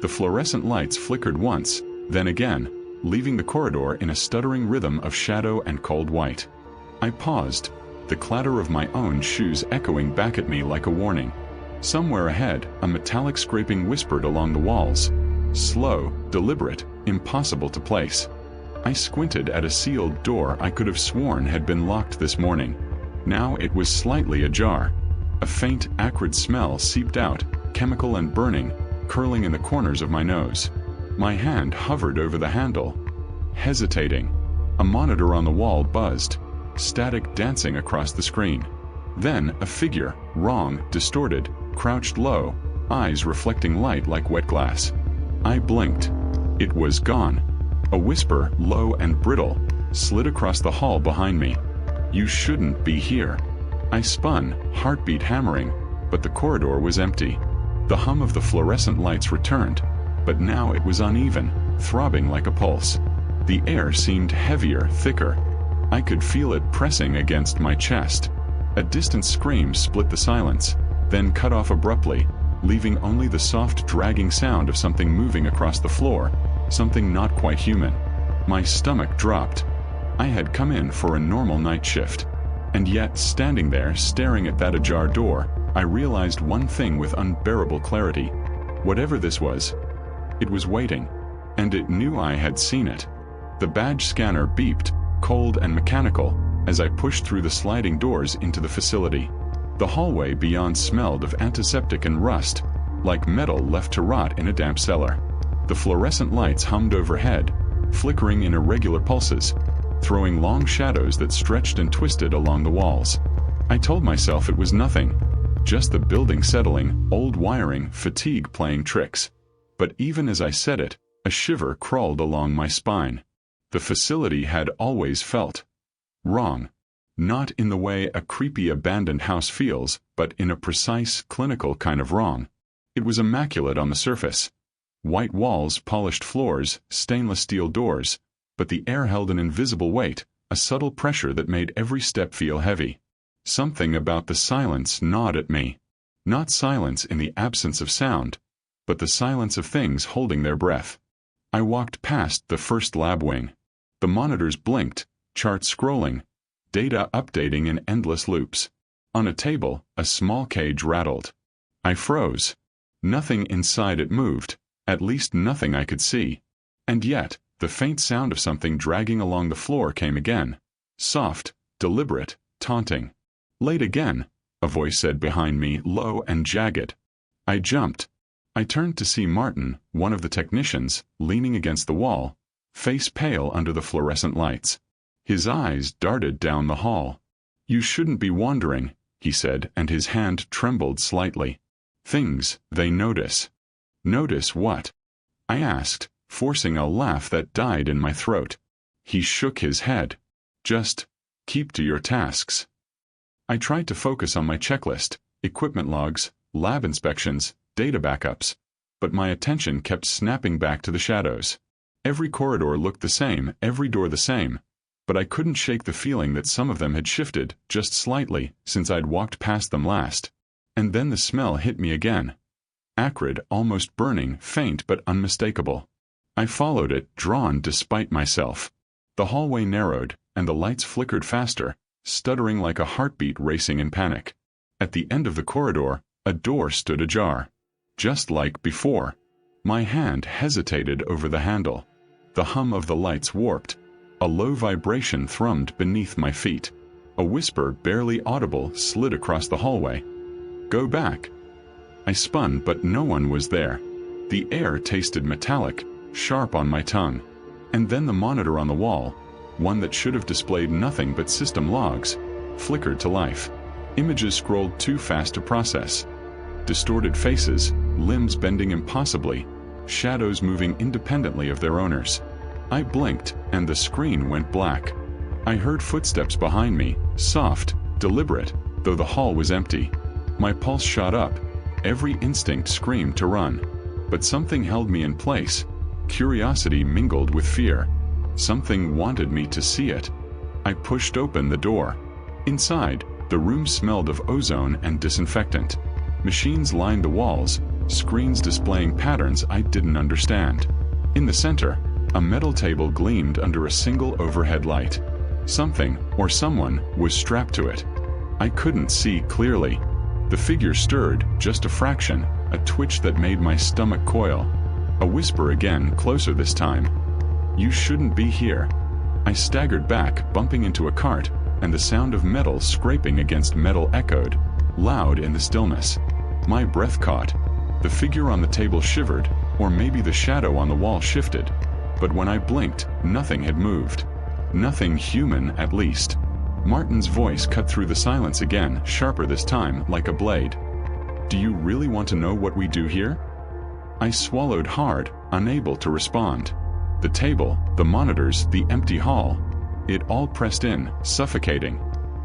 The fluorescent lights flickered once, then again, leaving the corridor in a stuttering rhythm of shadow and cold white. I paused, the clatter of my own shoes echoing back at me like a warning. Somewhere ahead, a metallic scraping whispered along the walls. Slow, deliberate, impossible to place. I squinted at a sealed door I could have sworn had been locked this morning. Now it was slightly ajar. A faint, acrid smell seeped out, chemical and burning, curling in the corners of my nose. My hand hovered over the handle. Hesitating. A monitor on the wall buzzed, static dancing across the screen. Then a figure, wrong, distorted, crouched low, eyes reflecting light like wet glass. I blinked. It was gone. A whisper, low and brittle, slid across the hall behind me. "You shouldn't be here." I spun, heartbeat hammering, but the corridor was empty. The hum of the fluorescent lights returned, but now it was uneven, throbbing like a pulse. The air seemed heavier, thicker. I could feel it pressing against my chest. A distant scream split the silence, then cut off abruptly, leaving only the soft dragging sound of something moving across the floor, something not quite human. My stomach dropped. I had come in for a normal night shift. And yet, standing there staring at that ajar door, I realized one thing with unbearable clarity. Whatever this was, it was waiting. And it knew I had seen it. The badge scanner beeped, cold and mechanical, as I pushed through the sliding doors into the facility. The hallway beyond smelled of antiseptic and rust, like metal left to rot in a damp cellar. The fluorescent lights hummed overhead, flickering in irregular pulses, throwing long shadows that stretched and twisted along the walls. I told myself it was nothing, just the building settling, old wiring, fatigue playing tricks. But even as I said it, a shiver crawled along my spine. The facility had always felt wrong. Not in the way a creepy abandoned house feels, but in a precise, clinical kind of wrong. It was immaculate on the surface. White walls, polished floors, stainless steel doors, but the air held an invisible weight, a subtle pressure that made every step feel heavy. Something about the silence gnawed at me. Not silence in the absence of sound, but the silence of things holding their breath. I walked past the first lab wing. The monitors blinked, charts scrolling, data updating in endless loops. On a table, a small cage rattled. I froze. Nothing inside it moved, at least nothing I could see. And yet, the faint sound of something dragging along the floor came again. Soft, deliberate, taunting. "Late again," a voice said behind me, low and jagged. I jumped. I turned to see Martin, one of the technicians, leaning against the wall, face pale under the fluorescent lights. His eyes darted down the hall. "You shouldn't be wandering," he said, and his hand trembled slightly. "Things, they notice." "Notice what?" I asked, forcing a laugh that died in my throat. He shook his head. "Just keep to your tasks." I tried to focus on my checklist, equipment logs, lab inspections, data backups, but my attention kept snapping back to the shadows. Every corridor looked the same, every door the same, but I couldn't shake the feeling that some of them had shifted, just slightly, since I'd walked past them last. And then the smell hit me again. Acrid, almost burning, faint but unmistakable. I followed it, drawn despite myself. The hallway narrowed, and the lights flickered faster, stuttering like a heartbeat racing in panic. At the end of the corridor, a door stood ajar. Just like before. My hand hesitated over the handle. The hum of the lights warped. A low vibration thrummed beneath my feet. A whisper, barely audible, slid across the hallway. "Go back." I spun, but no one was there. The air tasted metallic, sharp on my tongue. And then the monitor on the wall, one that should have displayed nothing but system logs, flickered to life. Images scrolled too fast to process. Distorted faces, limbs bending impossibly, shadows moving independently of their owners. I blinked, and the screen went black. I heard footsteps behind me, soft, deliberate, though the hall was empty. My pulse shot up. Every instinct screamed to run. But something held me in place. Curiosity mingled with fear. Something wanted me to see it. I pushed open the door. Inside, the room smelled of ozone and disinfectant. Machines lined the walls, screens displaying patterns I didn't understand. In the center, a metal table gleamed under a single overhead light. Something, or someone, was strapped to it. I couldn't see clearly. The figure stirred, just a fraction, a twitch that made my stomach coil. A whisper again, closer this time. "You shouldn't be here." I staggered back, bumping into a cart, and the sound of metal scraping against metal echoed, loud in the stillness. My breath caught. The figure on the table shivered, or maybe the shadow on the wall shifted. But when I blinked, nothing had moved. Nothing human, at least. Martin's voice cut through the silence again, sharper this time, like a blade. "Do you really want to know what we do here?" I swallowed hard, unable to respond. The table, the monitors, the empty hall. It all pressed in, suffocating.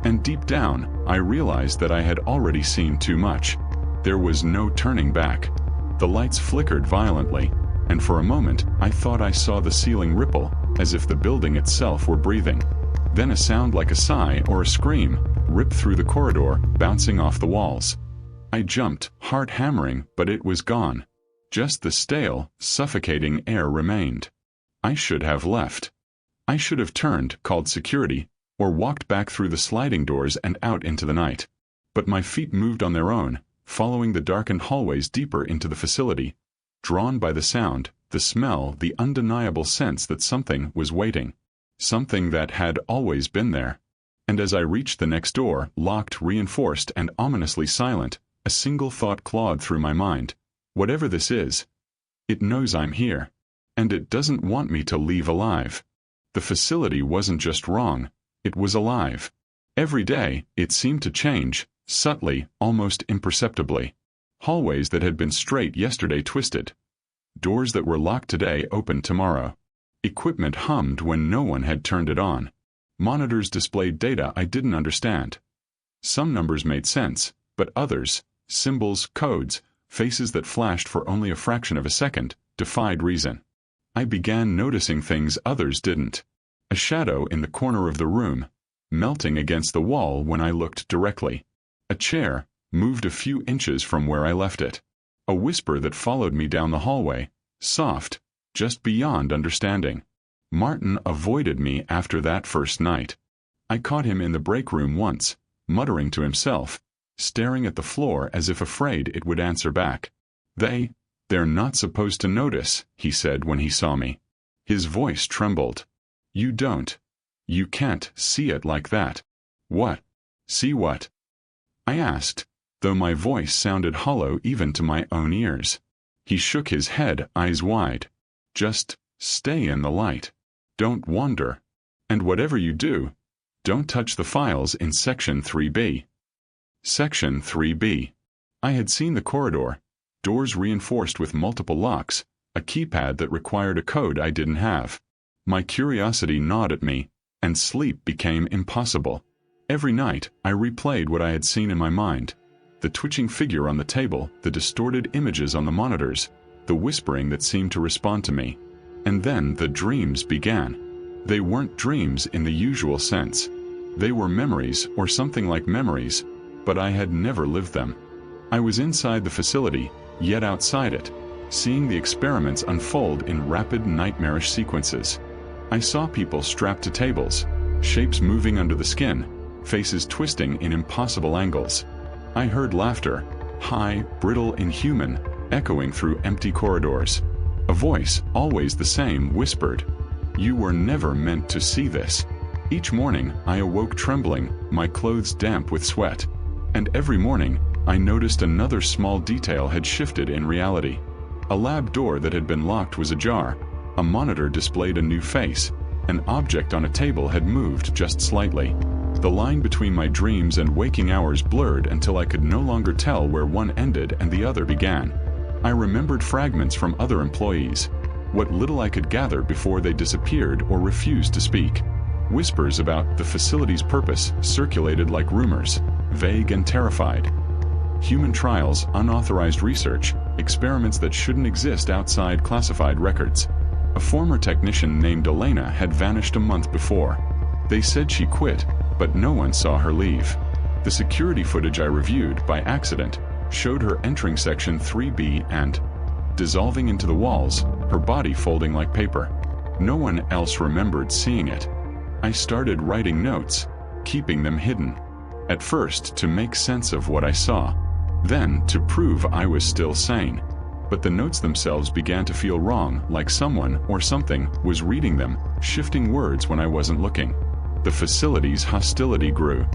And deep down, I realized that I had already seen too much. There was no turning back. The lights flickered violently, and for a moment, I thought I saw the ceiling ripple, as if the building itself were breathing. Then a sound like a sigh or a scream ripped through the corridor, bouncing off the walls. I jumped, heart hammering, but it was gone. Just the stale, suffocating air remained. I should have left. I should have turned, called security, or walked back through the sliding doors and out into the night. But my feet moved on their own, following the darkened hallways deeper into the facility, drawn by the sound, the smell, the undeniable sense that something was waiting. Something that had always been there. And as I reached the next door, locked, reinforced, and ominously silent, a single thought clawed through my mind. Whatever this is, it knows I'm here. And it doesn't want me to leave alive. The facility wasn't just wrong, it was alive. Every day, it seemed to change, subtly, almost imperceptibly. Hallways that had been straight yesterday twisted. Doors that were locked today opened tomorrow. Equipment hummed when no one had turned it on. Monitors displayed data I didn't understand. Some numbers made sense, but others, symbols, codes, faces that flashed for only a fraction of a second, defied reason. I began noticing things others didn't. A shadow in the corner of the room, melting against the wall when I looked directly. A chair moved a few inches from where I left it. A whisper that followed me down the hallway, soft, just beyond understanding. Martin avoided me after that first night. I caught him in the break room once, muttering to himself, staring at the floor as if afraid it would answer back. They're not supposed to notice," he said when he saw me. His voice trembled. You can't see it like that." "What? See what?" I asked, though my voice sounded hollow even to my own ears. He shook his head, eyes wide. "Just stay in the light. Don't wander. And whatever you do, don't touch the files in Section 3B. Section 3B. I had seen the corridor. Doors reinforced with multiple locks, a keypad that required a code I didn't have. My curiosity gnawed at me, and sleep became impossible. Every night, I replayed what I had seen in my mind. The twitching figure on the table, the distorted images on the monitors, the whispering that seemed to respond to me. And then the dreams began. They weren't dreams in the usual sense. They were memories, or something like memories, but I had never lived them. I was inside the facility, yet outside it, seeing the experiments unfold in rapid, nightmarish sequences. I saw people strapped to tables, shapes moving under the skin, faces twisting in impossible angles. I heard laughter, high, brittle, inhuman, echoing through empty corridors. A voice, always the same, whispered, "You were never meant to see this." Each morning, I awoke trembling, my clothes damp with sweat. And every morning, I noticed another small detail had shifted in reality. A lab door that had been locked was ajar, a monitor displayed a new face, an object on a table had moved just slightly. The line between my dreams and waking hours blurred until I could no longer tell where one ended and the other began. I remembered fragments from other employees, what little I could gather before they disappeared or refused to speak. Whispers about the facility's purpose circulated like rumors, vague and terrified. Human trials, unauthorized research, experiments that shouldn't exist outside classified records. A former technician named Elena had vanished a month before. They said she quit, but no one saw her leave. The security footage I reviewed by accident showed her entering section 3B and dissolving into the walls, her body folding like paper. No one else remembered seeing it. I started writing notes, keeping them hidden. At first to make sense of what I saw, then to prove I was still sane. But the notes themselves began to feel wrong, like someone or something was reading them, shifting words when I wasn't looking. The facility's hostility grew.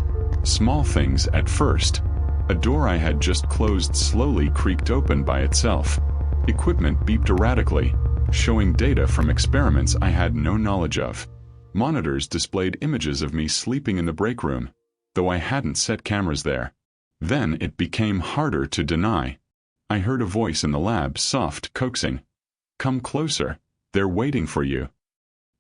Small things at first. A door I had just closed slowly creaked open by itself. Equipment beeped erratically, showing data from experiments I had no knowledge of. Monitors displayed images of me sleeping in the break room, though I hadn't set cameras there. Then it became harder to deny. I heard a voice in the lab, soft, coaxing. "Come closer, they're waiting for you."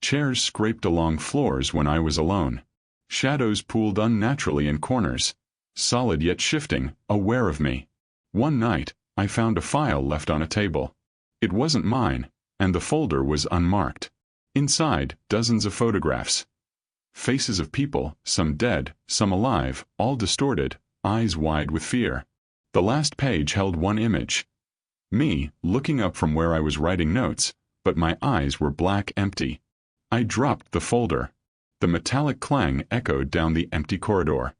Chairs scraped along floors when I was alone. Shadows pooled unnaturally in corners, solid yet shifting, aware of me. One night, I found a file left on a table. It wasn't mine, and the folder was unmarked. Inside, dozens of photographs. Faces of people, some dead, some alive, all distorted, eyes wide with fear. The last page held one image. Me, looking up from where I was writing notes, but my eyes were black empty. I dropped the folder. The metallic clang echoed down the empty corridor.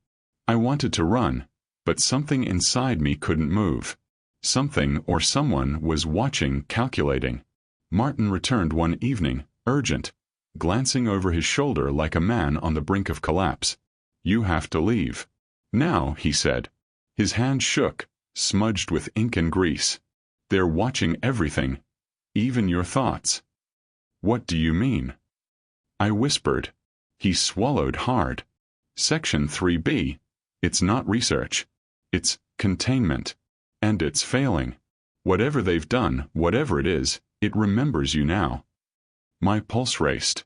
I wanted to run, but something inside me couldn't move. Something or someone was watching, calculating. Martin returned one evening, urgent, glancing over his shoulder like a man on the brink of collapse. "You have to leave now," he said. His hand shook, smudged with ink and grease. "They're watching everything, even your thoughts." "What do you mean?" I whispered. He swallowed hard. "Section 3B. It's not research. It's containment. And it's failing. Whatever they've done, whatever it is, it remembers you now." My pulse raced.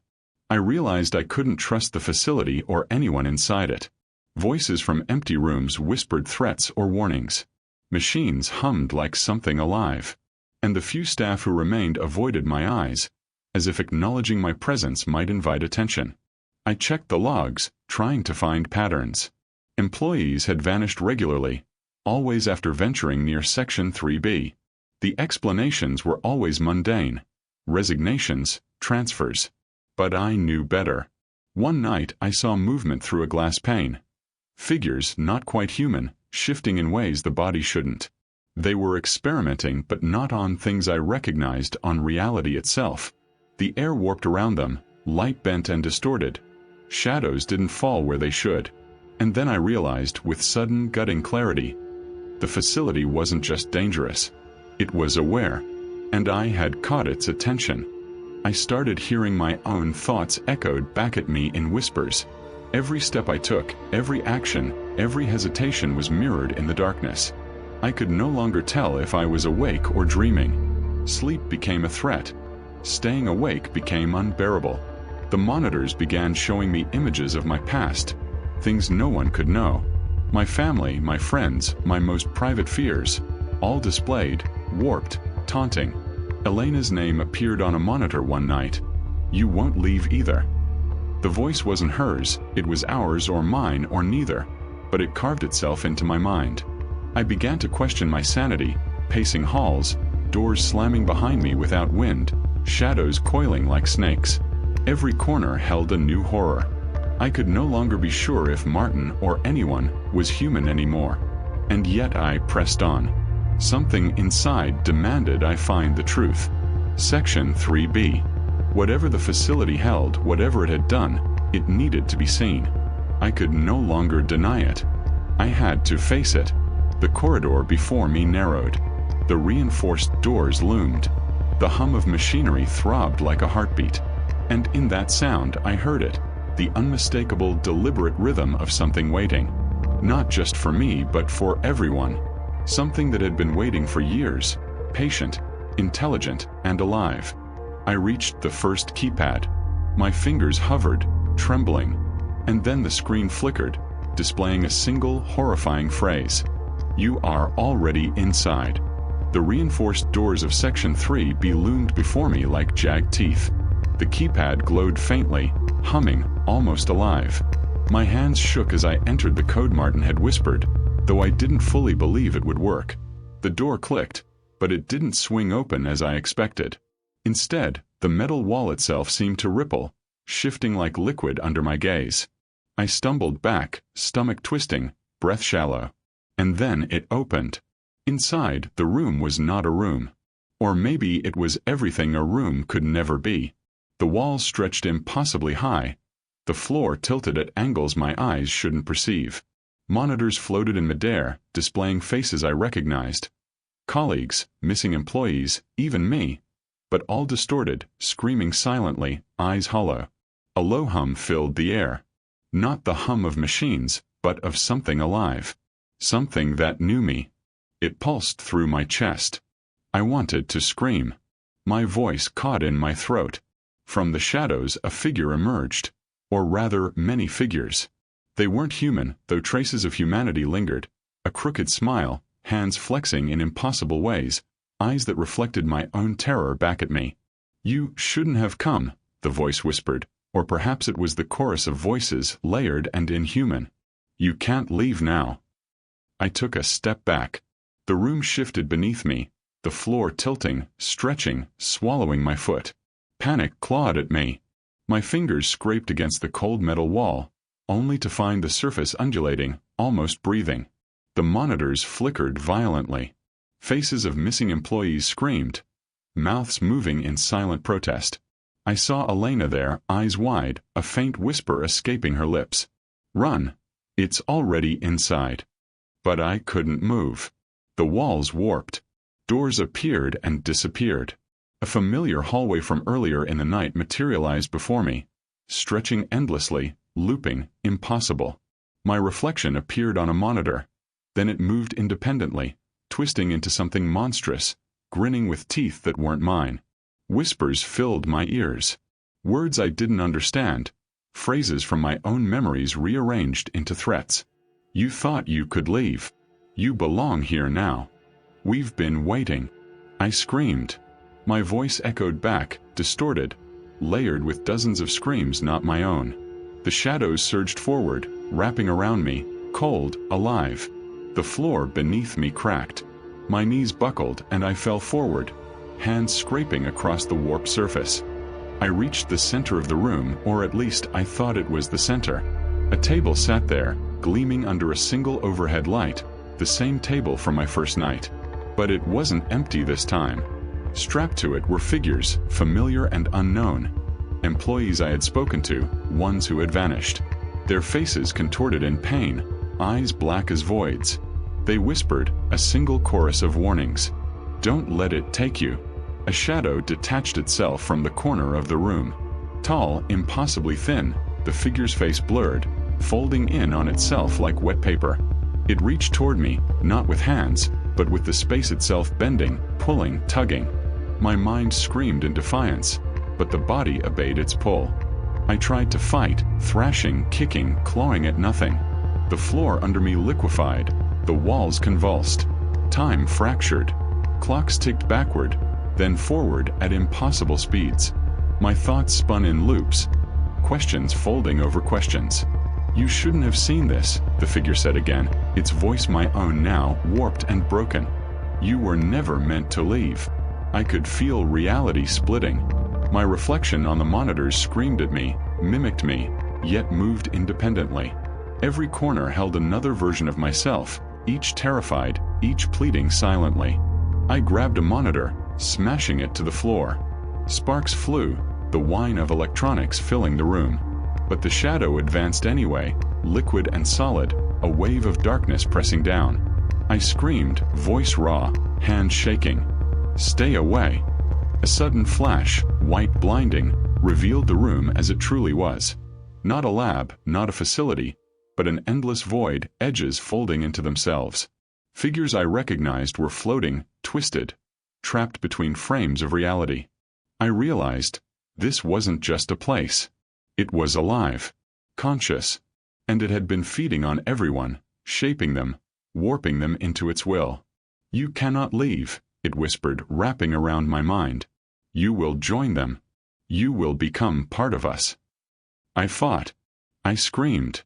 I realized I couldn't trust the facility or anyone inside it. Voices from empty rooms whispered threats or warnings. Machines hummed like something alive. And the few staff who remained avoided my eyes, as if acknowledging my presence might invite attention. I checked the logs, trying to find patterns. Employees had vanished regularly, always after venturing near Section 3B. The explanations were always mundane. Resignations, transfers. But I knew better. One night I saw movement through a glass pane. Figures, not quite human, shifting in ways the body shouldn't. They were experimenting, but not on things I recognized, on reality itself. The air warped around them, light bent and distorted. Shadows didn't fall where they should. And then I realized, with sudden, gutting clarity, the facility wasn't just dangerous. It was aware. And I had caught its attention. I started hearing my own thoughts echoed back at me in whispers. Every step I took, every action, every hesitation was mirrored in the darkness. I could no longer tell if I was awake or dreaming. Sleep became a threat. Staying awake became unbearable. The monitors began showing me images of my past, things no one could know. My family, my friends, my most private fears, all displayed, warped, taunting. Elena's name appeared on a monitor one night. "You won't leave either." The voice wasn't hers, it was ours or mine or neither, but it carved itself into my mind. I began to question my sanity, pacing halls, doors slamming behind me without wind, shadows coiling like snakes. Every corner held a new horror. I could no longer be sure if Martin or anyone was human anymore. And yet I pressed on. Something inside demanded I find the truth. Section 3B. Whatever the facility held, whatever it had done, it needed to be seen. I could no longer deny it. I had to face it. The corridor before me narrowed. The reinforced doors loomed. The hum of machinery throbbed like a heartbeat. And in that sound I heard it, the unmistakable, deliberate rhythm of something waiting. Not just for me, but for everyone. Something that had been waiting for years, patient, intelligent, and alive. I reached the first keypad. My fingers hovered, trembling, and then the screen flickered, displaying a single, horrifying phrase. "You are already inside." The reinforced doors of Section 3B loomed before me like jagged teeth. The keypad glowed faintly, humming, almost alive. My hands shook as I entered the code Martin had whispered. though I didn't fully believe it would work. The door clicked, but it didn't swing open as I expected. Instead, the metal wall itself seemed to ripple, shifting like liquid under my gaze. I stumbled back, stomach twisting, breath shallow. And then it opened. Inside, the room was not a room. Or maybe it was everything a room could never be. The walls stretched impossibly high. The floor tilted at angles my eyes shouldn't perceive. Monitors floated in midair, displaying faces I recognized. Colleagues, missing employees, even me. But all distorted, screaming silently, eyes hollow. A low hum filled the air. Not the hum of machines, but of something alive. Something that knew me. It pulsed through my chest. I wanted to scream. My voice caught in my throat. From the shadows a figure emerged. Or rather, many figures. They weren't human, though traces of humanity lingered. A crooked smile, hands flexing in impossible ways, eyes that reflected my own terror back at me. "You shouldn't have come," the voice whispered, or perhaps it was the chorus of voices, layered and inhuman. "You can't leave now." I took a step back. The room shifted beneath me, the floor tilting, stretching, swallowing my foot. Panic clawed at me. My fingers scraped against the cold metal wall, only to find the surface undulating, almost breathing. The monitors flickered violently. Faces of missing employees screamed, mouths moving in silent protest. I saw Elena there, eyes wide, a faint whisper escaping her lips. "Run! It's already inside." But I couldn't move. The walls warped. Doors appeared and disappeared. A familiar hallway from earlier in the night materialized before me, stretching endlessly, looping, impossible. My reflection appeared on a monitor. Then it moved independently, twisting into something monstrous, grinning with teeth that weren't mine. Whispers filled my ears. Words I didn't understand. Phrases from my own memories rearranged into threats. "You thought you could leave. You belong here now. We've been waiting." I screamed. My voice echoed back, distorted, layered with dozens of screams not my own. The shadows surged forward, wrapping around me, cold, alive. The floor beneath me cracked. My knees buckled and I fell forward, hands scraping across the warped surface. I reached the center of the room, or at least I thought it was the center. A table sat there, gleaming under a single overhead light, the same table from my first night. But it wasn't empty this time. Strapped to it were figures, familiar and unknown. Employees I had spoken to, ones who had vanished. Their faces contorted in pain, eyes black as voids. They whispered, a single chorus of warnings. "Don't let it take you." A shadow detached itself from the corner of the room. Tall, impossibly thin, the figure's face blurred, folding in on itself like wet paper. It reached toward me, not with hands, but with the space itself bending, pulling, tugging. My mind screamed in defiance, but the body obeyed its pull. I tried to fight, thrashing, kicking, clawing at nothing. The floor under me liquefied, the walls convulsed. Time fractured. Clocks ticked backward, then forward at impossible speeds. My thoughts spun in loops, questions folding over questions. "You shouldn't have seen this," the figure said again, its voice my own now, warped and broken. "You were never meant to leave." I could feel reality splitting. My reflection on the monitors screamed at me, mimicked me, yet moved independently. Every corner held another version of myself, each terrified, each pleading silently. I grabbed a monitor, smashing it to the floor. Sparks flew, the whine of electronics filling the room. But the shadow advanced anyway, liquid and solid, a wave of darkness pressing down. I screamed, voice raw, hands shaking. "Stay away." A sudden flash, white blinding, revealed the room as it truly was. Not a lab, not a facility, but an endless void, edges folding into themselves. Figures I recognized were floating, twisted, trapped between frames of reality. I realized, this wasn't just a place. It was alive, conscious, and it had been feeding on everyone, shaping them, warping them into its will. "You cannot leave," it whispered, wrapping around my mind. "You will join them. You will become part of us." I fought. I screamed.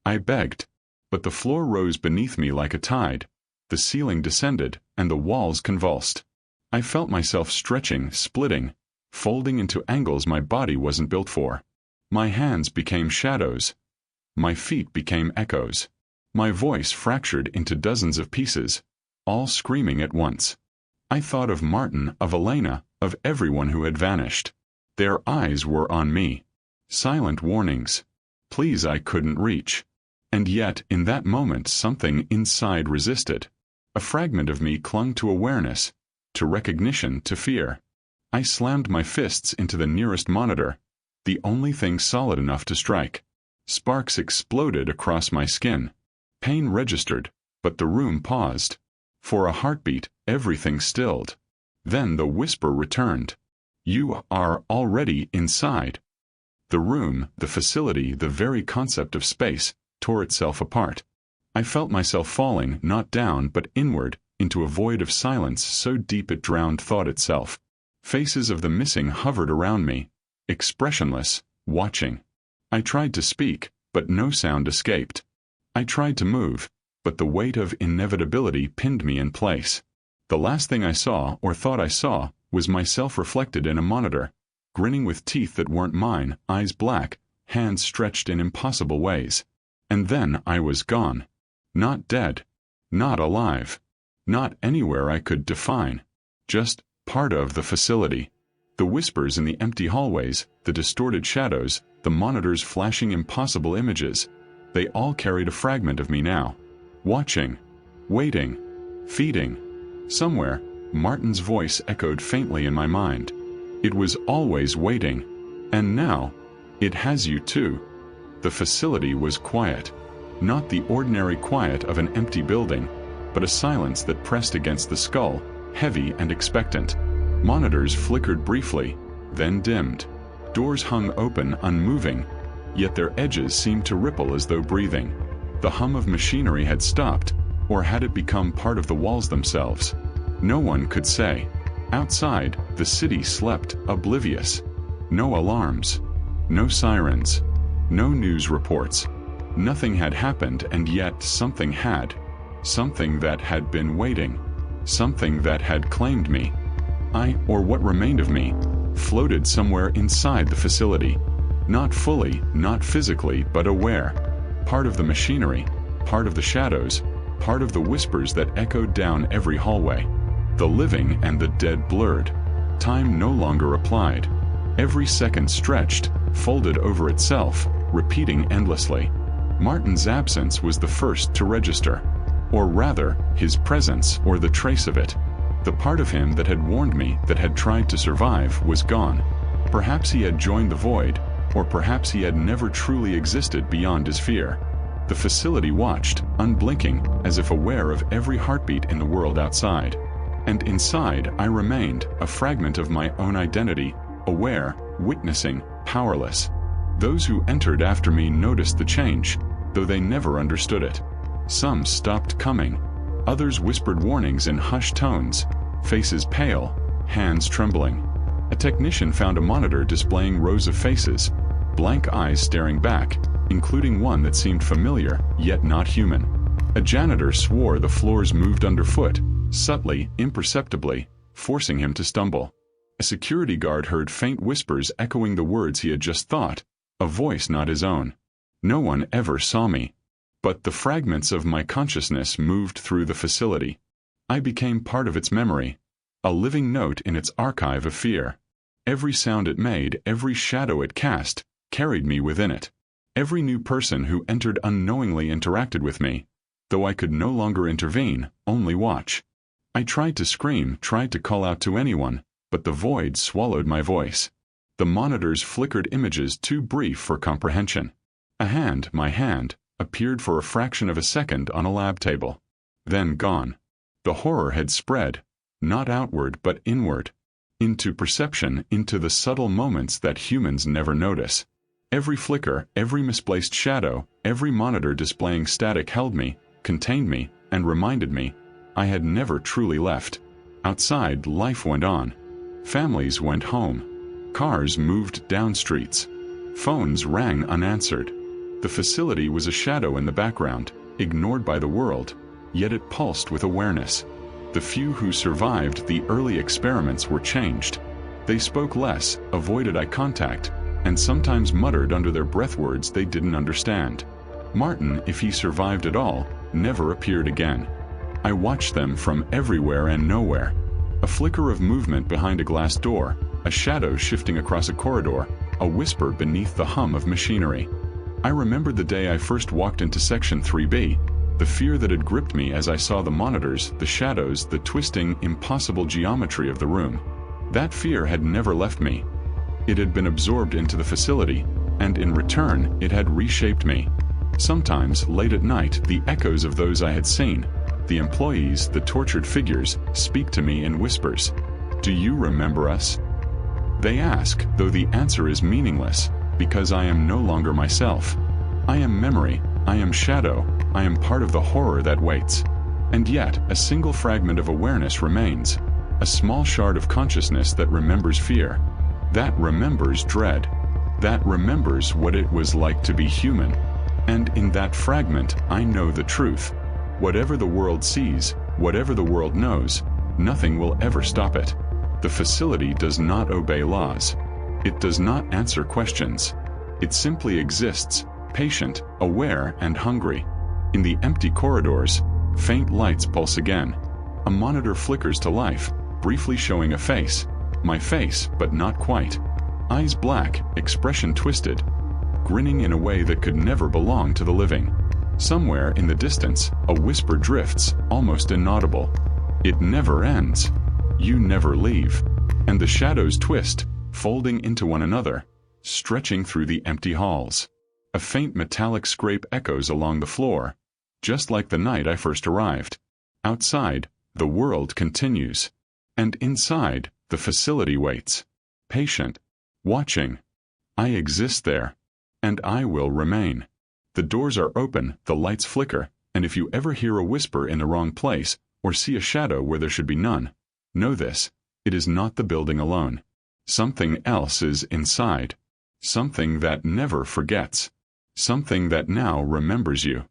I begged. but the floor rose beneath me like a tide, the ceiling descended, and the walls convulsed. I felt myself stretching, splitting, folding into angles my body wasn't built for. My hands became shadows. My feet became echoes. My voice fractured into dozens of pieces, all screaming at once. I thought of Martin, of Elena, of everyone who had vanished. Their eyes were on me. Silent warnings. Pleas I couldn't reach. And yet, in that moment, something inside resisted. A fragment of me clung to awareness, to recognition, to fear. I slammed my fists into the nearest monitor, the only thing solid enough to strike. Sparks exploded across my skin. Pain registered, but the room paused. For a heartbeat, everything stilled. Then the whisper returned. You are already inside. The room, the facility, the very concept of space, tore itself apart. I felt myself falling, not down but inward, into a void of silence so deep it drowned thought itself. Faces of the missing hovered around me, expressionless, watching. I tried to speak, but no sound escaped. I tried to move, but the weight of inevitability pinned me in place. The last thing I saw, or thought I saw, was myself reflected in a monitor, grinning with teeth that weren't mine, eyes black, hands stretched in impossible ways. And then I was gone. Not dead. Not alive. Not anywhere I could define. Just part of the facility. The whispers in the empty hallways, the distorted shadows, the monitors flashing impossible images, they all carried a fragment of me now. Watching. Waiting. Feeding. Somewhere, Martin's voice echoed faintly in my mind. It was always waiting. And now, it has you too. The facility was quiet. Not the ordinary quiet of an empty building, but a silence that pressed against the skull, heavy and expectant. Monitors flickered briefly, then dimmed. Doors hung open, unmoving, yet their edges seemed to ripple as though breathing. The hum of machinery had stopped, or had it become part of the walls themselves? No one could say. Outside, the city slept, oblivious. No alarms. No sirens. No news reports. Nothing had happened, and yet something had. Something that had been waiting. Something that had claimed me. I, or what remained of me, floated somewhere inside the facility. Not fully, not physically, but aware. Part of the machinery, part of the shadows, part of the whispers that echoed down every hallway. The living and the dead blurred. Time no longer applied. Every second stretched, folded over itself, repeating endlessly. Martin's absence was the first to register. Or rather, his presence, or the trace of it. The part of him that had warned me, that had tried to survive, was gone. Perhaps he had joined the void, or perhaps he had never truly existed beyond his fear. The facility watched, unblinking, as if aware of every heartbeat in the world outside. And inside, I remained, a fragment of my own identity, aware, witnessing, powerless. Those who entered after me noticed the change, though they never understood it. Some stopped coming. Others whispered warnings in hushed tones, faces pale, hands trembling. A technician found a monitor displaying rows of faces, blank eyes staring back, including one that seemed familiar, yet not human. A janitor swore the floors moved underfoot, subtly, imperceptibly, forcing him to stumble. A security guard heard faint whispers echoing the words he had just thought, a voice not his own. No one ever saw me. But the fragments of my consciousness moved through the facility. I became part of its memory, a living note in its archive of fear. Every sound it made, every shadow it cast, carried me within it. Every new person who entered unknowingly interacted with me, though I could no longer intervene, only watch. I tried to scream, tried to call out to anyone, but the void swallowed my voice. The monitors flickered images too brief for comprehension. A hand, my hand, appeared for a fraction of a second on a lab table. Then gone. The horror had spread, not outward but inward. Into perception, into the subtle moments that humans never notice. Every flicker, every misplaced shadow, every monitor displaying static held me, contained me, and reminded me I had never truly left. Outside, life went on. Families went home. Cars moved down streets. Phones rang unanswered. The facility was a shadow in the background, ignored by the world, yet it pulsed with awareness. The few who survived the early experiments were changed. They spoke less, avoided eye contact, and sometimes muttered under their breath words they didn't understand. Martin, if he survived at all, never appeared again. I watched them from everywhere and nowhere. A flicker of movement behind a glass door, a shadow shifting across a corridor, a whisper beneath the hum of machinery. I remembered the day I first walked into Section 3B, the fear that had gripped me as I saw the monitors, the shadows, the twisting, impossible geometry of the room. That fear had never left me. It had been absorbed into the facility, and in return, it had reshaped me. Sometimes, late at night, the echoes of those I had seen, the employees, the tortured figures, speak to me in whispers. "Do you remember us?" They ask, though the answer is meaningless, because I am no longer myself. I am memory, I am shadow, I am part of the horror that waits. And yet, a single fragment of awareness remains, a small shard of consciousness that remembers fear, that remembers dread, that remembers what it was like to be human. And in that fragment, I know the truth. Whatever the world sees, whatever the world knows, nothing will ever stop it. The facility does not obey laws. It does not answer questions. It simply exists, patient, aware, and hungry. In the empty corridors, faint lights pulse again. A monitor flickers to life, briefly showing a face. My face, but not quite. Eyes black, expression twisted, grinning in a way that could never belong to the living. Somewhere in the distance, a whisper drifts, almost inaudible. It never ends. You never leave. And the shadows twist, folding into one another, stretching through the empty halls. A faint metallic scrape echoes along the floor, just like the night I first arrived. Outside, the world continues. And inside, the facility waits. Patient. Watching. I exist there. And I will remain. The doors are open, the lights flicker, and if you ever hear a whisper in the wrong place, or see a shadow where there should be none, know this: it is not the building alone. Something else is inside. Something that never forgets. Something that now remembers you.